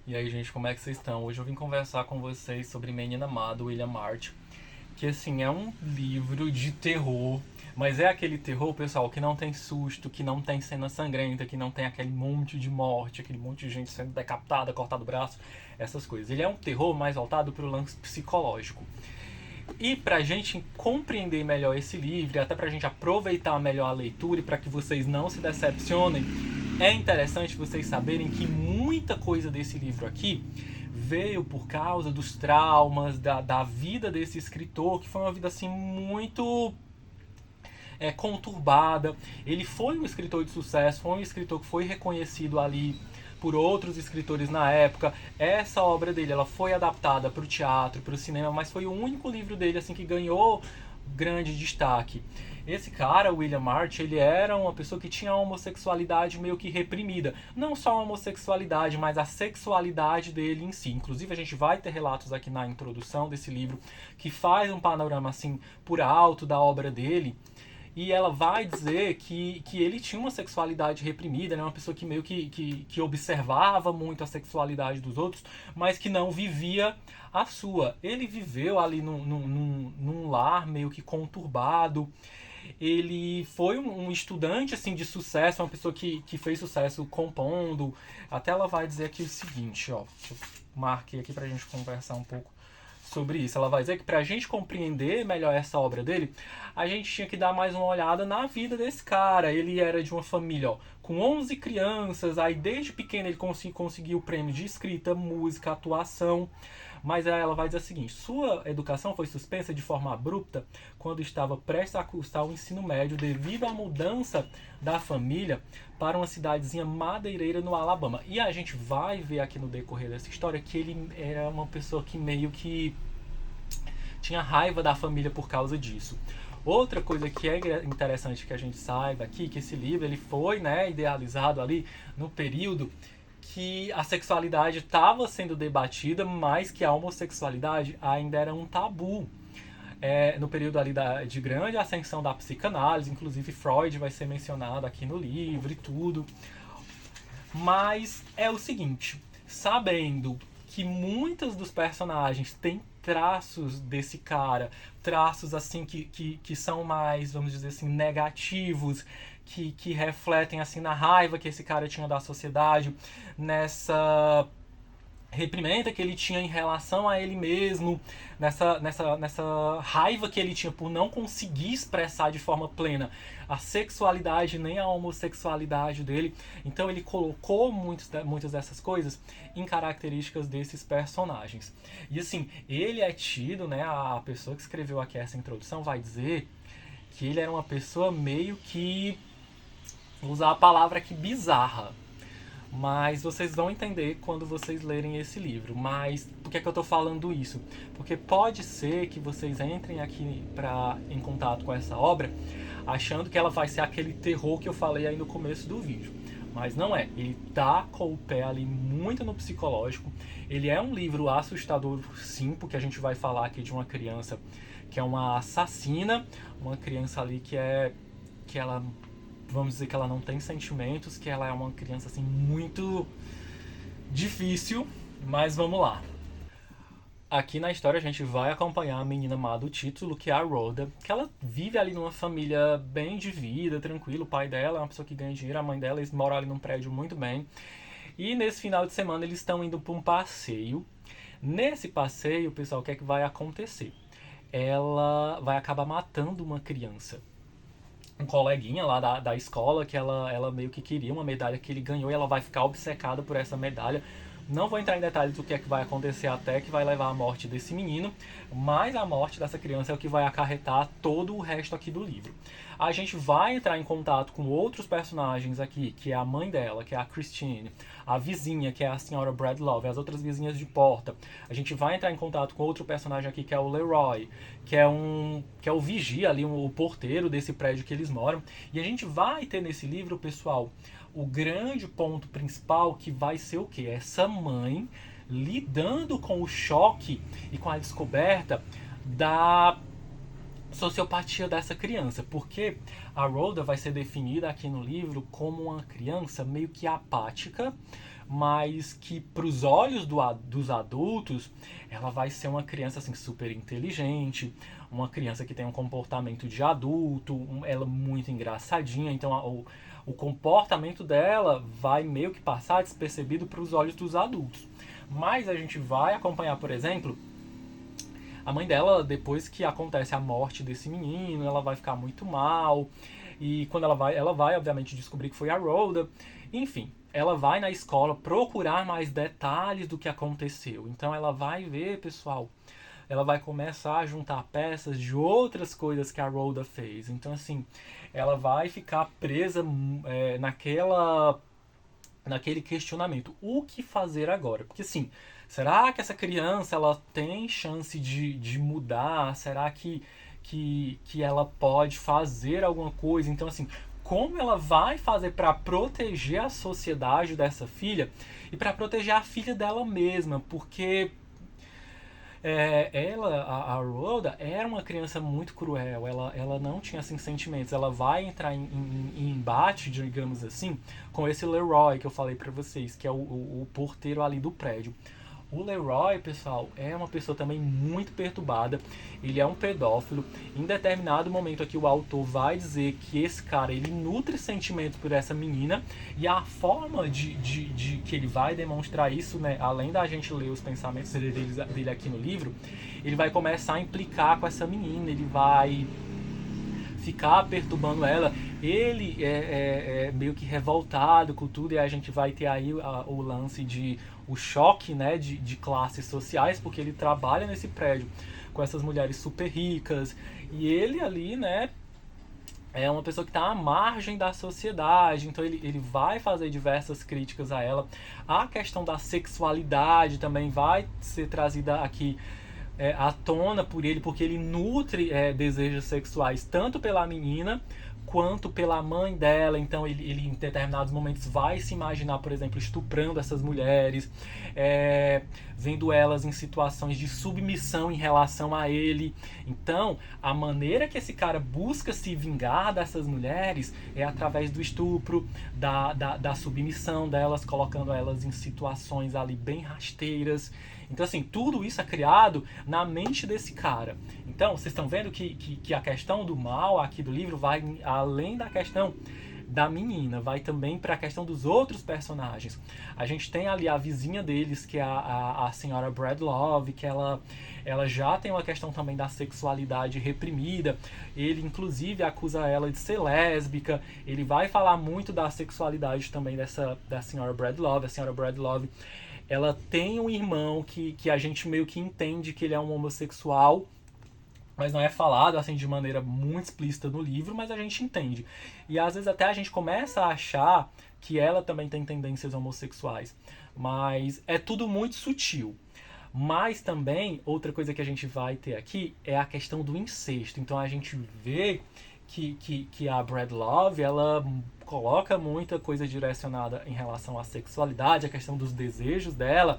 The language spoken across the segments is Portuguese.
E aí, gente, como é que vocês estão? Hoje eu vim conversar com vocês sobre Menina Má, do William Hart, que assim, é um livro de terror, mas é aquele terror, pessoal, que não tem susto, que não tem cena sangrenta, que não tem aquele monte de morte, aquele monte de gente sendo decapitada, cortado o braço, essas coisas. Ele é um terror mais voltado para o lance psicológico. E para a gente compreender melhor esse livro, e até para a gente aproveitar melhor a leitura e para que vocês não se decepcionem, é interessante vocês saberem que muita coisa desse livro aqui veio por causa dos traumas, da vida desse escritor, que foi uma vida assim muito conturbada. Ele foi um escritor de sucesso, foi um escritor que foi reconhecido ali por outros escritores na época. Essa obra dele, ela foi adaptada para o teatro, para o cinema, mas foi o único livro dele assim que ganhou grande destaque. Esse cara, William Hart, ele era uma pessoa que tinha a homossexualidade meio que reprimida. Não só a homossexualidade, mas a sexualidade dele em si. Inclusive, a gente vai ter relatos aqui na introdução desse livro que faz um panorama assim por alto da obra dele. E ela vai dizer que ele tinha uma sexualidade reprimida, né? Uma pessoa que meio que observava muito a sexualidade dos outros, mas que não vivia a sua. Ele viveu ali num lar meio que conturbado. Ele foi um estudante assim de sucesso, uma pessoa que fez sucesso compondo. Até ela vai dizer aqui o seguinte, ó. Deixa eu marquei aqui pra gente conversar um pouco sobre isso. Ela vai dizer que para a gente compreender melhor essa obra dele, a gente tinha que dar mais uma olhada na vida desse cara. Ele era de uma família ó, com 11 crianças, aí desde pequeno ele conseguiu o prêmio de escrita, música, atuação. Mas ela vai dizer o seguinte: sua educação foi suspensa de forma abrupta quando estava prestes a cursar o ensino médio devido à mudança da família para uma cidadezinha madeireira no Alabama. E a gente vai ver aqui no decorrer dessa história que ele era uma pessoa que meio que tinha raiva da família por causa disso. Outra coisa que é interessante que a gente saiba aqui, que esse livro ele foi idealizado ali no período que a sexualidade estava sendo debatida, mas que a homossexualidade ainda era um tabu. No período ali de grande ascensão da psicanálise, inclusive Freud vai ser mencionado aqui no livro e tudo. Mas é o seguinte, sabendo que muitos dos personagens têm traços desse cara, traços assim que são mais, vamos dizer assim, negativos, que refletem assim na raiva que esse cara tinha da sociedade, nessa reprimenda que ele tinha em relação a ele mesmo, nessa raiva que ele tinha por não conseguir expressar de forma plena a sexualidade nem a homossexualidade dele. Então ele colocou muitas dessas coisas em características desses personagens. E assim, ele é tido, né, a pessoa que escreveu aqui essa introdução vai dizer que ele era uma pessoa meio que, vou usar a palavra aqui, bizarra. Mas vocês vão entender quando vocês lerem esse livro. Mas por que eu estou falando isso? Porque pode ser que vocês entrem aqui em contato com essa obra achando que ela vai ser aquele terror que eu falei aí no começo do vídeo. Mas não é. Ele tá com o pé ali muito no psicológico. Ele é um livro assustador, sim, porque a gente vai falar aqui de uma criança que é uma assassina, uma criança ali que ela, vamos dizer que ela não tem sentimentos, que ela é uma criança assim muito difícil, mas vamos lá. Aqui na história a gente vai acompanhar a menina má do título, que é a Rhoda, que ela vive ali numa família bem de vida, tranquilo. O pai dela é uma pessoa que ganha dinheiro, a mãe dela, eles moram ali num prédio muito bem. E nesse final de semana eles estão indo para um passeio. Nesse passeio, pessoal, o que é que vai acontecer? Ela vai acabar matando uma criança, um coleguinha lá da escola, que ela meio que queria uma medalha que ele ganhou, e ela vai ficar obcecada por essa medalha. Não vou entrar em detalhes do que é que vai acontecer até que vai levar à morte desse menino, mas a morte dessa criança é o que vai acarretar todo o resto aqui do livro. A gente vai entrar em contato com outros personagens aqui, que é a mãe dela, que é a Christine, a vizinha, que é a senhora Bradlove, as outras vizinhas de porta. A gente vai entrar em contato com outro personagem aqui, que é o Leroy, que é o vigia ali, o porteiro desse prédio que eles moram. E a gente vai ter nesse livro, pessoal, o grande ponto principal, que vai ser o quê? Essa mãe lidando com o choque e com a descoberta da sociopatia dessa criança, porque a Rhoda vai ser definida aqui no livro como uma criança meio que apática, mas que para os olhos dos adultos ela vai ser uma criança assim super inteligente, uma criança que tem um comportamento de adulto, ela muito engraçadinha, então o comportamento dela vai meio que passar despercebido para os olhos dos adultos. Mas a gente vai acompanhar, por exemplo, a mãe dela, depois que acontece a morte desse menino, ela vai ficar muito mal. E quando ela vai obviamente descobrir que foi a Rhoda. Enfim, ela vai na escola procurar mais detalhes do que aconteceu. Então ela vai ver, pessoal, ela vai começar a juntar peças de outras coisas que a Rhoda fez. Então, assim, ela vai ficar presa naquele questionamento. O que fazer agora? Porque, assim, será que essa criança ela tem chance de mudar? Será que ela pode fazer alguma coisa? Então, assim, como ela vai fazer para proteger a sociedade dessa filha e para proteger a filha dela mesma? Porque a Rhoda era uma criança muito cruel, ela não tinha assim, sentimentos. Ela vai entrar em embate, digamos assim, com esse Leroy que eu falei pra vocês, que é o porteiro ali do prédio. O Leroy, pessoal, é uma pessoa também muito perturbada. Ele é um pedófilo. Em determinado momento aqui o autor vai dizer que esse cara ele nutre sentimentos por essa menina, e a forma de que ele vai demonstrar isso, né, além da gente ler os pensamentos dele aqui no livro, ele vai começar a implicar com essa menina, ele vai ficar perturbando ela. Ele é meio que revoltado com tudo, e a gente vai ter aí o lance de o choque, né, de classes sociais, porque ele trabalha nesse prédio com essas mulheres super ricas, e ele ali, né, é uma pessoa que está à margem da sociedade, então ele vai fazer diversas críticas a ela. A questão da sexualidade também vai ser trazida aqui à tona por ele, porque ele nutre desejos sexuais tanto pela menina quanto pela mãe dela. Então ele em determinados momentos vai se imaginar, por exemplo, estuprando essas mulheres, vendo elas em situações de submissão em relação a ele. Então a maneira que esse cara busca se vingar dessas mulheres é através do estupro, da submissão delas, colocando elas em situações ali bem rasteiras. Então, assim, tudo isso é criado na mente desse cara. Então, vocês estão vendo que a questão do mal aqui do livro vai além da questão da menina, vai também para a questão dos outros personagens. A gente tem ali a vizinha deles, que é a senhora Bradlove, que ela já tem uma questão também da sexualidade reprimida. Ele, inclusive, acusa ela de ser lésbica. Ele vai falar muito da sexualidade também da senhora Bradlove. A senhora Bradlove, ela tem um irmão que a gente meio que entende que ele é um homossexual, mas não é falado assim de maneira muito explícita no livro, mas a gente entende. E às vezes até a gente começa a achar que ela também tem tendências homossexuais, mas é tudo muito sutil. Mas também, outra coisa que a gente vai ter aqui é a questão do incesto. Então a gente vê que a Bradlove, ela coloca muita coisa direcionada em relação à sexualidade, a questão dos desejos dela,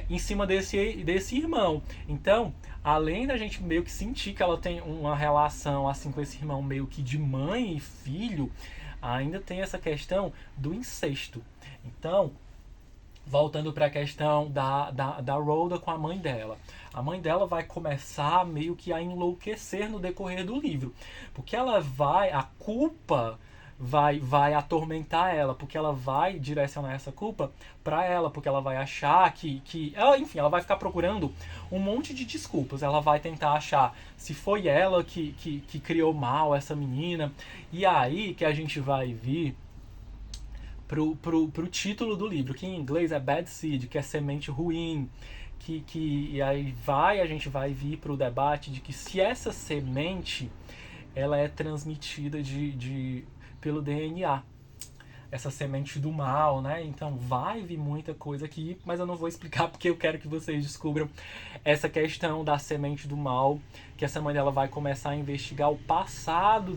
em cima desse irmão. Então, além da gente meio que sentir que ela tem uma relação assim com esse irmão meio que de mãe e filho, ainda tem essa questão do incesto. Então, voltando para a questão da Rhoda com a mãe dela. A mãe dela vai começar meio que a enlouquecer no decorrer do livro, porque a culpa vai atormentar ela, porque ela vai direcionar essa culpa para ela, porque ela vai achar enfim, ela vai ficar procurando um monte de desculpas. Ela vai tentar achar se foi ela que criou mal essa menina, e aí que a gente vai vir pro título do livro, que em inglês é Bad Seed, que é semente ruim, e aí a gente vai vir pro debate de que se essa semente ela é transmitida pelo DNA, essa semente do mal, né? Então vai vir muita coisa aqui, mas eu não vou explicar porque eu quero que vocês descubram essa questão da semente do mal, que essa mãe dela vai começar a investigar o passado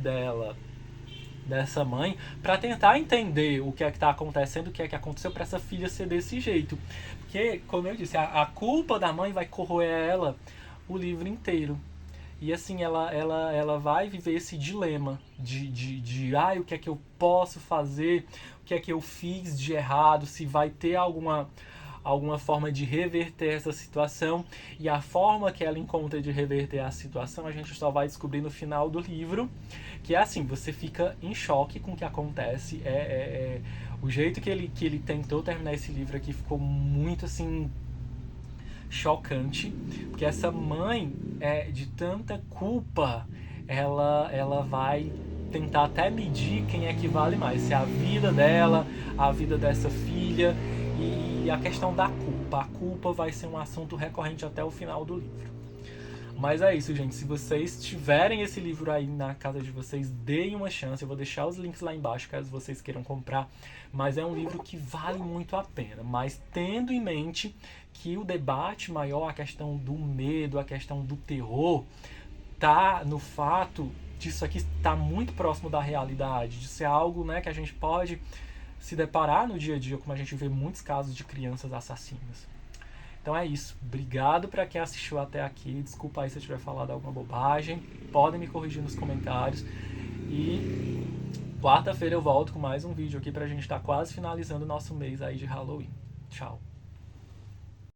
dessa mãe, para tentar entender o que é que está acontecendo, o que é que aconteceu para essa filha ser desse jeito. Porque, como eu disse, a culpa da mãe vai corroer ela o livro inteiro. E assim, ela vai viver esse dilema de o que é que eu posso fazer, o que é que eu fiz de errado, se vai ter alguma forma de reverter essa situação. E a forma que ela encontra de reverter a situação a gente só vai descobrir no final do livro, que é assim, você fica em choque com o que acontece. O jeito que ele tentou terminar esse livro aqui ficou muito assim chocante, porque essa mãe, de tanta culpa, ela vai tentar até medir quem é que vale mais, se é a vida dela, a vida dessa filha, e a questão da culpa. A culpa vai ser um assunto recorrente até o final do livro. Mas é isso, gente. Se vocês tiverem esse livro aí na casa de vocês, deem uma chance. Eu vou deixar os links lá embaixo caso vocês queiram comprar. Mas é um livro que vale muito a pena. Mas tendo em mente que o debate maior, a questão do medo, a questão do terror, tá no fato disso aqui estar muito próximo da realidade, de ser algo, né, que a gente pode se deparar no dia a dia, como a gente vê muitos casos de crianças assassinas. Então é isso. Obrigado para quem assistiu até aqui. Desculpa aí se eu tiver falado alguma bobagem. Podem me corrigir nos comentários. E quarta-feira eu volto com mais um vídeo aqui pra gente estar quase finalizando o nosso mês aí de Halloween. Tchau.